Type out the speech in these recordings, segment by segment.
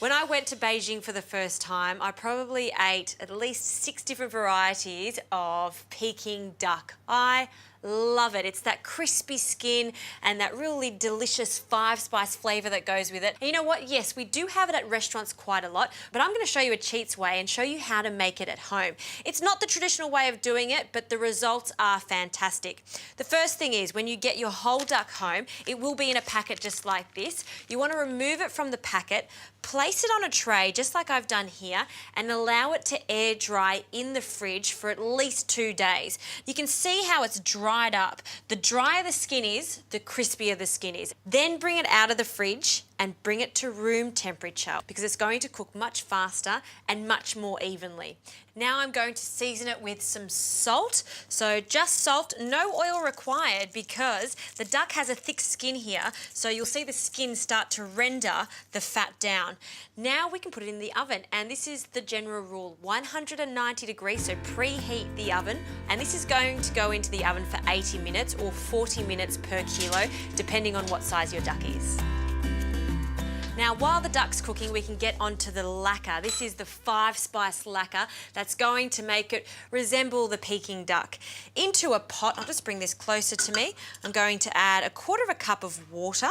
When I went to Beijing for the first time, I probably ate at least 6 different varieties of Peking duck. I love it. It's that crispy skin and that really delicious 5-spice flavour that goes with it. And you know what? Yes, we do have it at restaurants quite a lot, but I'm going to show you a cheats way and show you how to make it at home. It's not the traditional way of doing it, but the results are fantastic. The first thing is when you get your whole duck home, it will be in a packet just like this. You want to remove it from the packet, place it on a tray just like I've done here, and allow it to air dry in the fridge for at least 2 days. You can see how it's dried up. The drier the skin is, the crispier the skin is. Then bring it out of the fridge and bring it to room temperature because it's going to cook much faster and much more evenly. Now I'm going to season it with some salt. So just salt, no oil required because the duck has a thick skin here, so you'll see the skin start to render the fat down. Now we can put it in the oven, and this is the general rule, 190 degrees, so preheat the oven, and this is going to go into the oven for 80 minutes or 40 minutes per kilo, depending on what size your duck is. Now, while the duck's cooking, we can get onto the lacquer. This is the 5-spice lacquer that's going to make it resemble the Peking duck. Into a pot, I'll just bring this closer to me, I'm going to add 1/4 cup of water,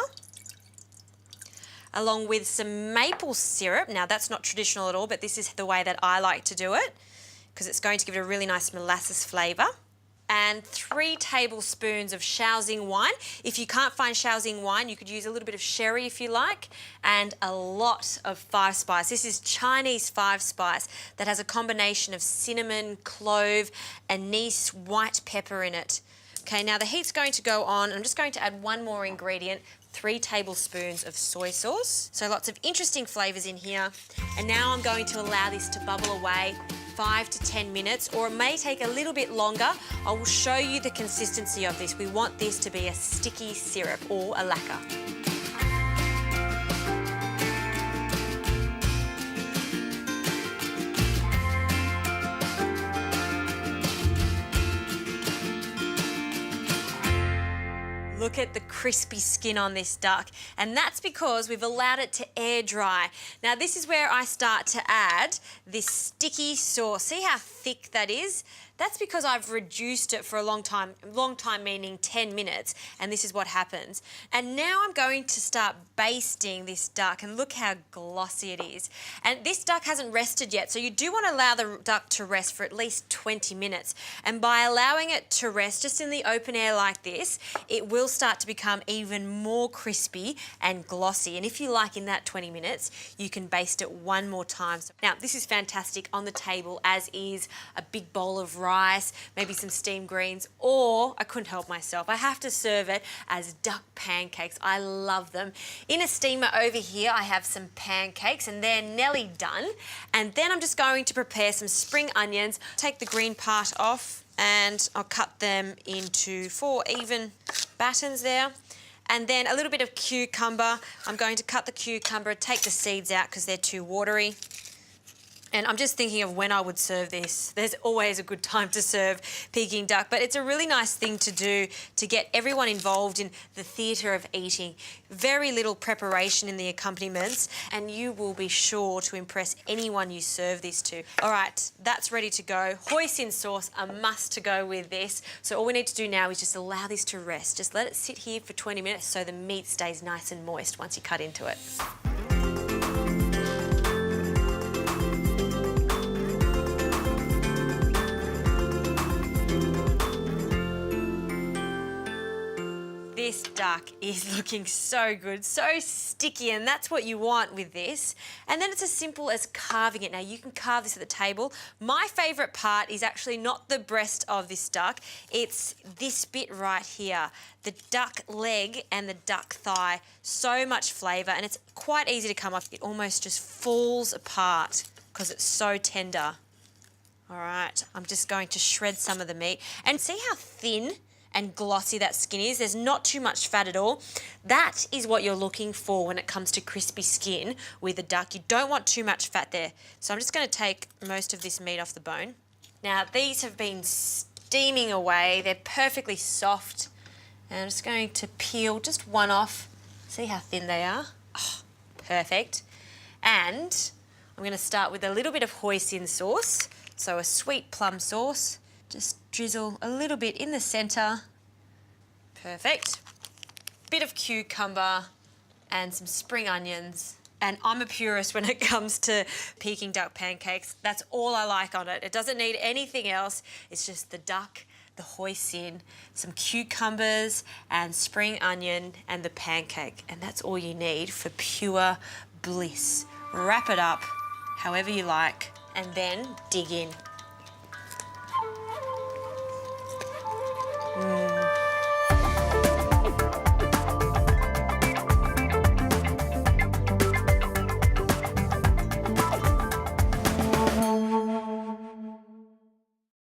along with some maple syrup. Now, that's not traditional at all, but this is the way that I like to do it, because it's going to give it a really nice molasses flavour. And 3 tablespoons of Shaoxing wine. If you can't find Shaoxing wine, you could use a little bit of sherry if you like, and a lot of 5-spice. This is Chinese 5-spice that has a combination of cinnamon, clove, anise, white pepper in it. Okay, now the heat's going to go on. I'm just going to add one more ingredient, 3 tablespoons of soy sauce. So lots of interesting flavours in here. And now I'm going to allow this to bubble away 5 to 10 minutes, or it may take a little bit longer. I will show you the consistency of this. We want this to be a sticky syrup or a lacquer. Look at the crispy skin on this duck, and that's because we've allowed it to air dry. Now this is where I start to add this sticky sauce. See how thick that is? That's because I've reduced it for a long time meaning 10 minutes, and this is what happens. And now I'm going to start basting this duck, and look how glossy it is. And this duck hasn't rested yet, so you do want to allow the duck to rest for at least 20 minutes. And by allowing it to rest just in the open air like this, it will start to become even more crispy and glossy. And if you like, in that 20 minutes, you can baste it one more time. Now, this is fantastic on the table, as is a big bowl of rice, maybe some steamed greens, or I couldn't help myself, I have to serve it as duck pancakes. I love them. In a steamer over here, I have some pancakes, and they're nearly done. And then I'm just going to prepare some spring onions, take the green part off, and I'll cut them into 4 even battens there. And then a little bit of cucumber. I'm going to cut the cucumber, take the seeds out because they're too watery. And I'm just thinking of when I would serve this. There's always a good time to serve Peking duck, but it's a really nice thing to do to get everyone involved in the theatre of eating. Very little preparation in the accompaniments, and you will be sure to impress anyone you serve this to. All right, that's ready to go. Hoisin sauce, a must to go with this. So all we need to do now is just allow this to rest. Just let it sit here for 20 minutes so the meat stays nice and moist once you cut into it. This duck is looking so good, so sticky, and that's what you want with this. And then it's as simple as carving it. Now, you can carve this at the table. My favourite part is actually not the breast of this duck, it's this bit right here, the duck leg and the duck thigh. So much flavour, and it's quite easy to come off. It almost just falls apart because it's so tender. All right, I'm just going to shred some of the meat, and see how thin and glossy that skin is. There's not too much fat at all. That is what you're looking for when it comes to crispy skin with a duck. You don't want too much fat there. So I'm just going to take most of this meat off the bone. Now, these have been steaming away. They're perfectly soft. And I'm just going to peel just one off. See how thin they are? Oh, perfect. And I'm going to start with a little bit of hoisin sauce, so a sweet plum sauce. Just drizzle a little bit in the centre. Perfect. Bit of cucumber and some spring onions. And I'm a purist when it comes to Peking duck pancakes. That's all I like on it. It doesn't need anything else. It's just the duck, the hoisin, some cucumbers and spring onion and the pancake. And that's all you need for pure bliss. Wrap it up however you like and then dig in.